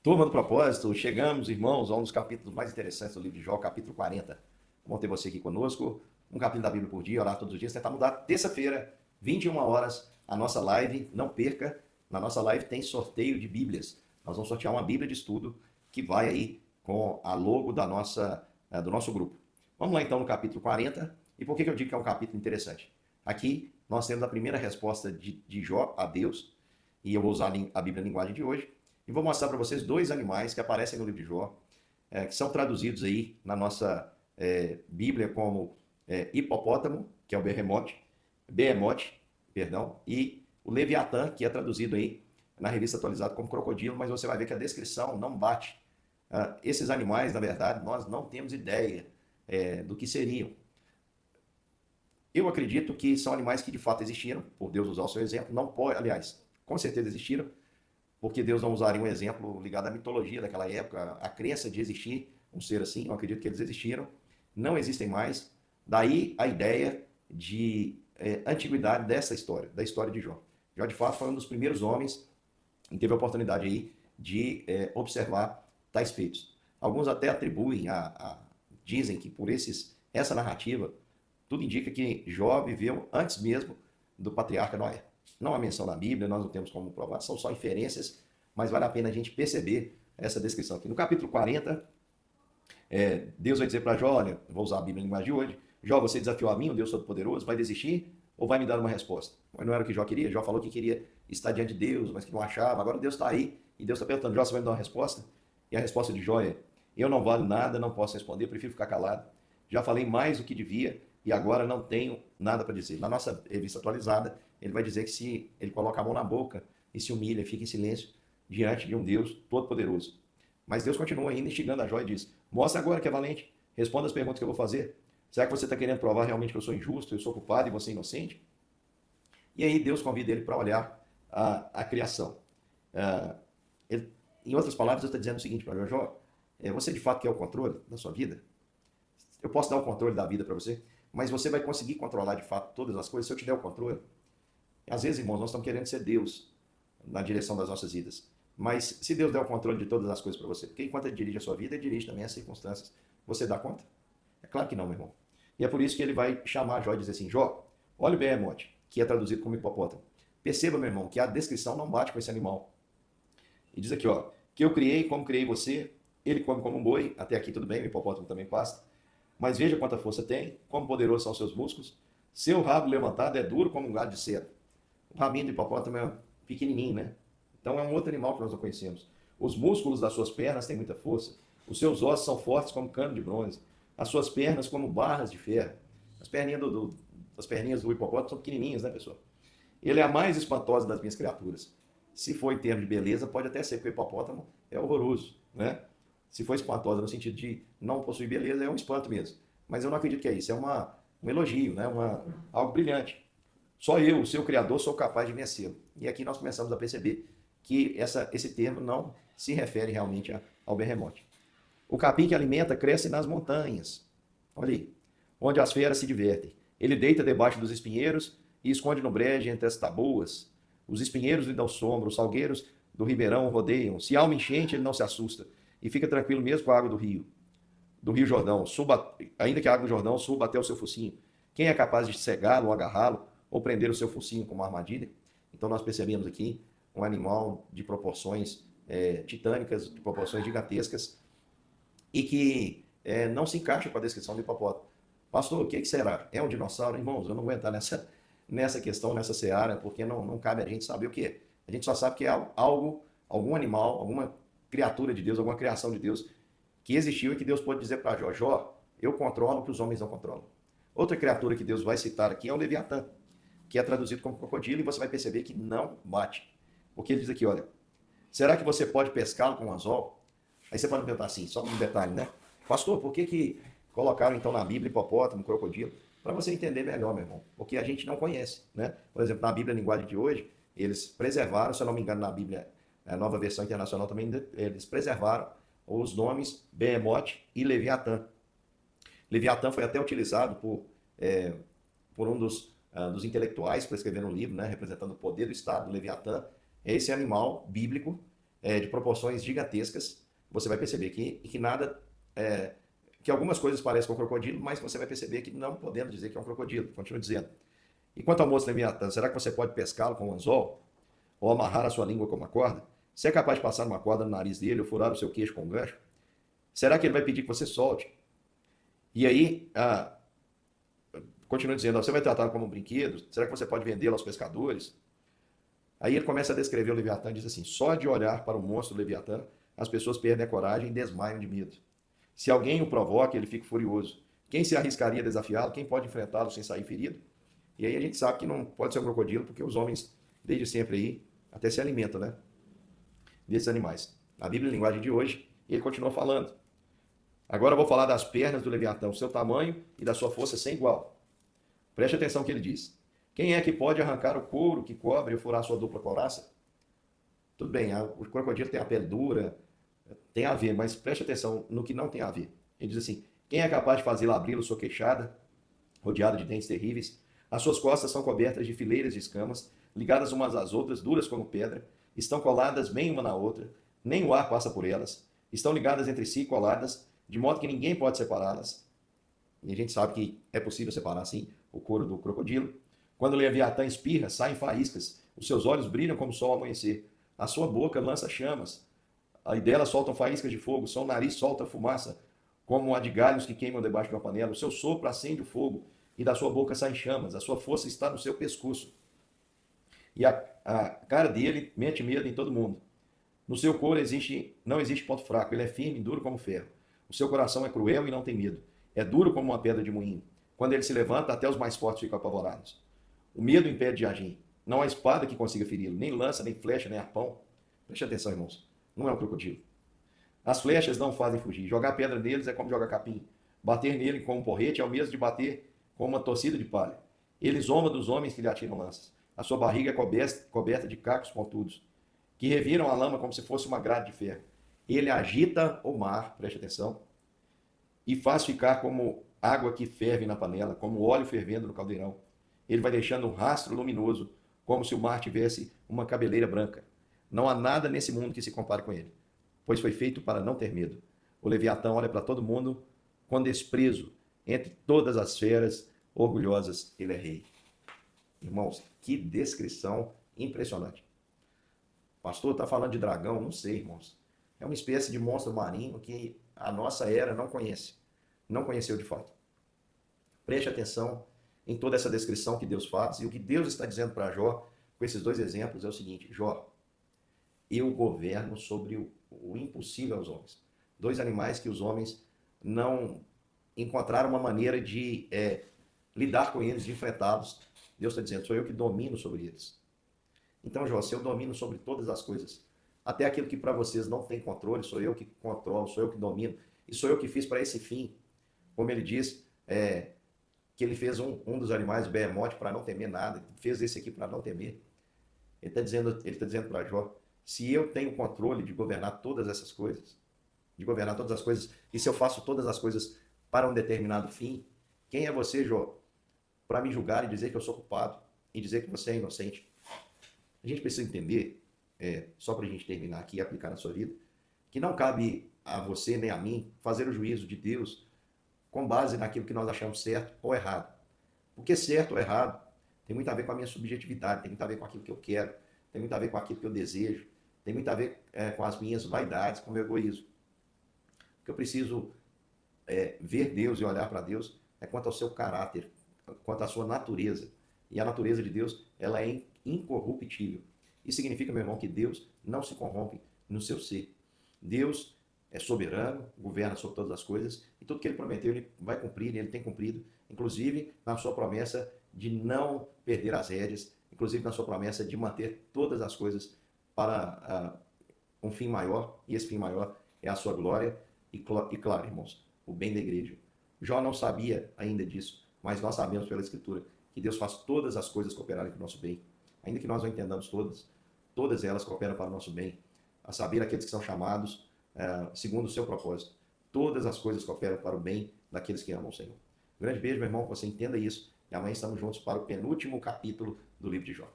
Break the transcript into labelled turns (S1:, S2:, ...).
S1: Turma do Propósito, chegamos, irmãos, a um dos capítulos mais interessantes do livro de Jó, capítulo 40. Bom ter você aqui conosco. Um capítulo da Bíblia por dia, orar todos os dias, tentar mudar. Terça-feira, 21 horas, a nossa live. Não perca, na nossa live tem sorteio de Bíblias. Nós vamos sortear uma Bíblia de estudo que vai aí com a logo do nosso grupo. Vamos lá então no capítulo 40. E por que eu digo que é um capítulo interessante? Aqui nós temos a primeira resposta de Jó a Deus, e eu vou usar a Bíblia na linguagem de hoje. E vou mostrar para vocês dois animais que aparecem no livro de Jó, que são traduzidos aí na nossa Bíblia como hipopótamo, que é o Behemoth, perdão, e o Leviatã, que é traduzido aí na revista atualizada como crocodilo, mas você vai ver que a descrição não bate. Esses animais, na verdade, nós não temos ideia do que seriam. Eu acredito que são animais que de fato existiram, por Deus usar o seu exemplo, não pode, aliás, com certeza existiram, porque Deus não usaria um exemplo ligado à mitologia daquela época, a crença de existir um ser assim, eu acredito que eles existiram, não existem mais. Daí a ideia de antiguidade dessa história, da história de Jó. Jó, de fato, foi um dos primeiros homens que teve a oportunidade aí de observar tais feitos. Alguns até atribuem, dizem que por essa narrativa, tudo indica que Jó viveu antes mesmo do patriarca Noé. Não há menção na Bíblia, nós não temos como provar, são só inferências, mas vale a pena a gente perceber essa descrição aqui. No capítulo 40, Deus vai dizer para Jó, olha, vou usar a Bíblia na linguagem de hoje, Jó, você desafiou a mim, o Deus Todo-Poderoso, vai desistir ou vai me dar uma resposta? Mas não era o que Jó queria, Jó falou que queria estar diante de Deus, mas que não achava, agora Deus está aí, e Deus está perguntando, Jó, você vai me dar uma resposta? E a resposta de Jó é, eu não valho nada, não posso responder, prefiro ficar calado, já falei mais do que devia, e agora não tenho nada para dizer. Na nossa revista atualizada, ele vai dizer que se ele coloca a mão na boca e se humilha, fica em silêncio diante de um Deus todo-poderoso. Mas Deus continua ainda instigando a Jó e diz, mostra agora que é valente, responda as perguntas que eu vou fazer. Será que você está querendo provar realmente que eu sou injusto, eu sou culpado e você é inocente? E aí Deus convida ele para olhar a criação. Em outras palavras, Deus está dizendo o seguinte para Jó, você de fato quer o controle da sua vida? Eu posso dar o controle da vida para você? Mas você vai conseguir controlar de fato todas as coisas se eu te der o controle? Às vezes, irmãos, nós estamos querendo ser Deus na direção das nossas vidas. Mas se Deus der o controle de todas as coisas para você, porque enquanto Ele dirige a sua vida, Ele dirige também as circunstâncias. Você dá conta? É claro que não, meu irmão. E é por isso que Ele vai chamar Jó e dizer assim, Jó, olha o Behemoth, que é traduzido como hipopótamo. Perceba, meu irmão, que a descrição não bate com esse animal. E diz aqui, ó, que eu criei como criei você, ele come como um boi, até aqui tudo bem, o hipopótamo também passa. Mas veja quanta força tem, como poderosos são seus músculos. Seu rabo levantado é duro como um galho de cedro. O rabinho do hipopótamo é pequenininho, né? Então é um outro animal que nós não conhecemos. Os músculos das suas pernas têm muita força. Os seus ossos são fortes como cano de bronze. As suas pernas como barras de ferro. As perninhas do hipopótamo são pequenininhas, né, pessoal? Ele é a mais espantosa das minhas criaturas. Se for em termos de beleza, pode até ser, porque o hipopótamo é horroroso, né? Se for espantosa no sentido de não possuir beleza, é um espanto mesmo. Mas eu não acredito que é isso, é um elogio, né? Algo brilhante. Só eu, o seu Criador, sou capaz de vencê-lo. E aqui nós começamos a perceber que esse termo não se refere realmente ao Behemoth. O capim que alimenta cresce nas montanhas. Olha aí. Onde as feras se divertem. Ele deita debaixo dos espinheiros e esconde no brejo entre as taboas. Os espinheiros lhe dão sombra, os salgueiros do ribeirão o rodeiam. Se há uma enchente, ele não se assusta. E fica tranquilo mesmo com a água do Rio Jordão. Ainda que a água do Jordão suba até o seu focinho. Quem é capaz de cegá-lo ou agarrá-lo ou prender o seu focinho com uma armadilha? Então nós percebemos aqui um animal de proporções titânicas, de proporções gigantescas, e que não se encaixa com a descrição do hipopótamo. Pastor, o que será? É um dinossauro? Irmãos, eu não vou entrar nessa questão, nessa seara, porque não cabe a gente saber o que é. A gente só sabe que é algum animal, alguma criatura de Deus, alguma criação de Deus que existiu e que Deus pode dizer para Jó, Jó, eu controlo o que os homens não controlam. Outra criatura que Deus vai citar aqui é o Leviatã, que é traduzido como crocodilo, e você vai perceber que não bate. Porque ele diz aqui, olha, será que você pode pescá-lo com um anzol? Aí você pode me perguntar assim, só um detalhe, né? Pastor, por que colocaram então na Bíblia hipopótamo, crocodilo? Para você entender melhor, meu irmão, porque a gente não conhece, né? Por exemplo, na Bíblia, a linguagem de hoje, eles preservaram, se eu não me engano, na Bíblia, a nova versão internacional também, eles preservaram os nomes Behemoth e Leviatã. Leviatã foi até utilizado por um dos intelectuais para escrever um livro, né, representando o poder do Estado. Leviatã é esse animal bíblico de proporções gigantescas, você vai perceber que nada, que algumas coisas parecem com um crocodilo, mas você vai perceber que não podemos dizer que é um crocodilo, continuo dizendo. E quanto ao moço Leviatã, será que você pode pescá-lo com um anzol? Ou amarrar a sua língua com uma corda? Você é capaz de passar uma corda no nariz dele ou furar o seu queixo com um gancho? Será que ele vai pedir que você solte? E aí, continua dizendo, você vai tratá-lo como um brinquedo? Será que você pode vendê-lo aos pescadores? Aí ele começa a descrever o Leviatã e diz assim, só de olhar para o monstro Leviatã, as pessoas perdem a coragem e desmaiam de medo. Se alguém o provoca, ele fica furioso. Quem se arriscaria a desafiá-lo? Quem pode enfrentá-lo sem sair ferido? E aí a gente sabe que não pode ser um crocodilo, porque os homens, desde sempre aí, até se alimentam, né, desses animais. Na Bíblia, em linguagem de hoje, ele continua falando. Agora eu vou falar das pernas do Leviatã, o seu tamanho e da sua força sem igual. Preste atenção no que ele diz. Quem é que pode arrancar o couro que cobre e furar sua dupla couraça? Tudo bem, o crocodilo tem a pele dura, tem a ver, mas preste atenção no que não tem a ver. Ele diz assim, quem é capaz de fazê-la abri-lo sua queixada, rodeada de dentes terríveis? As suas costas são cobertas de fileiras de escamas, ligadas umas às outras, duras como pedra, estão coladas bem uma na outra, nem o ar passa por elas, estão ligadas entre si, coladas, de modo que ninguém pode separá-las. E a gente sabe que é possível separar, assim, o couro do crocodilo. Quando o Leviatã espirra, saem faíscas, os seus olhos brilham como o sol ao amanhecer, a sua boca lança chamas, aí dela soltam faíscas de fogo, seu nariz solta fumaça, como a de galhos que queimam debaixo de uma panela, o seu sopro acende o fogo, e da sua boca saem chamas, a sua força está no seu pescoço. E a cara dele mete medo em todo mundo. No seu couro não existe ponto fraco, ele é firme e duro como ferro. O seu coração é cruel e não tem medo. É duro como uma pedra de moinho. Quando ele se levanta, até os mais fortes ficam apavorados. O medo impede de agir. Não há espada que consiga feri-lo, nem lança, nem flecha, nem arpão. Preste atenção, irmãos. Não é um crocodilo. As flechas não fazem fugir. Jogar pedra neles é como jogar capim. Bater nele com um porrete é o mesmo de bater com uma torcida de palha. Ele zomba dos homens que lhe atiram lanças. A sua barriga é coberta de cacos pontudos, que reviram a lama como se fosse uma grade de ferro. Ele agita o mar, preste atenção, e faz ficar como água que ferve na panela, como óleo fervendo no caldeirão. Ele vai deixando um rastro luminoso, como se o mar tivesse uma cabeleira branca. Não há nada nesse mundo que se compare com ele, pois foi feito para não ter medo. O Leviatã olha para todo mundo com desprezo. Entre todas as feras orgulhosas, ele é rei. Irmãos, que descrição impressionante. Pastor, está falando de dragão? Não sei, irmãos. É uma espécie de monstro marinho que a nossa era não conhece. Não conheceu de fato. Preste atenção em toda essa descrição que Deus faz. E o que Deus está dizendo para Jó, com esses dois exemplos, é o seguinte. Jó, eu governo sobre o impossível aos homens. Dois animais que os homens não encontraram uma maneira de lidar com eles, de enfrentá-los. Deus está dizendo, sou eu que domino sobre eles. Então, Jó, se eu domino sobre todas as coisas, até aquilo que para vocês não tem controle, sou eu que controlo, sou eu que domino, e sou eu que fiz para esse fim. Como ele diz, que ele fez um dos animais, o behemote, para não temer nada, fez esse aqui para não temer. Ele está dizendo para Jó, se eu tenho controle de governar todas essas coisas, e se eu faço todas as coisas para um determinado fim, quem é você, Jó, para me julgar e dizer que eu sou culpado, e dizer que você é inocente? A gente precisa entender, só para a gente terminar aqui e aplicar na sua vida, que não cabe a você nem a mim fazer o juízo de Deus com base naquilo que nós achamos certo ou errado. Porque certo ou errado tem muito a ver com a minha subjetividade, tem muito a ver com aquilo que eu quero, tem muito a ver com aquilo que eu desejo, tem muito a ver com as minhas vaidades, com o meu egoísmo. O que eu preciso ver Deus e olhar para Deus é quanto ao seu caráter, quanto à sua natureza. E a natureza de Deus, ela é incorruptível. Isso significa, meu irmão, que Deus não se corrompe no seu ser. Deus é soberano, governa sobre todas as coisas, e tudo que ele prometeu, ele vai cumprir, ele tem cumprido, inclusive na sua promessa de não perder as rédeas, inclusive na sua promessa de manter todas as coisas para um fim maior, e esse fim maior é a sua glória, e claro, irmãos, o bem da igreja. Jó não sabia ainda disso, mas nós sabemos pela Escritura que Deus faz todas as coisas cooperarem para o nosso bem. Ainda que nós não entendamos todas elas cooperam para o nosso bem. A saber, aqueles que são chamados segundo o seu propósito. Todas as coisas cooperam para o bem daqueles que amam o Senhor. Um grande beijo, meu irmão, que você entenda isso. E amanhã estamos juntos para o penúltimo capítulo do livro de Jó.